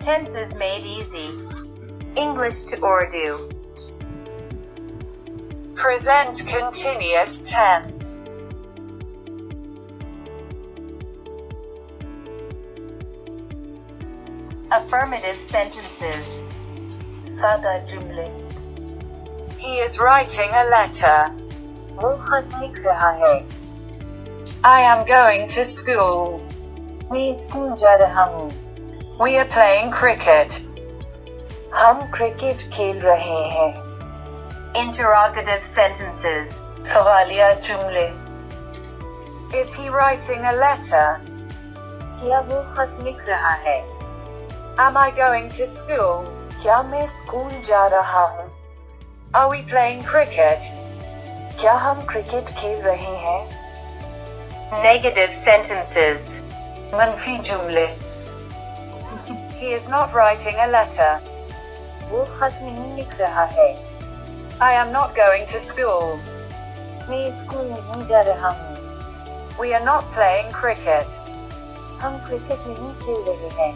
Tenses made easy. English to Urdu. Present continuous tense. Affirmative sentences. सादा जुमले. He is writing a letter. वो खत लिख रहा है. I am going to school. मैं स्कूल जा रहा हूँ. We are playing cricket. हम क्रिकेट खेल रहे हैं. Interrogative sentences. सवालिया जुमले. Is he writing a letter? क्या वो खत लिख रहा है? Am I going to school? क्या मैं स्कूल जा रहा हूँ? Are we playing cricket? क्या हम क्रिकेट खेल रहे हैं? Negative sentences. मनफी जुमले. He is not writing a letter. वो खत नहीं लिख रहा है. I am not going to school. मैं स्कूल नहीं जा रहा हूँ. We are not playing cricket. हम क्रिकेट नहीं खेल रहे हैं.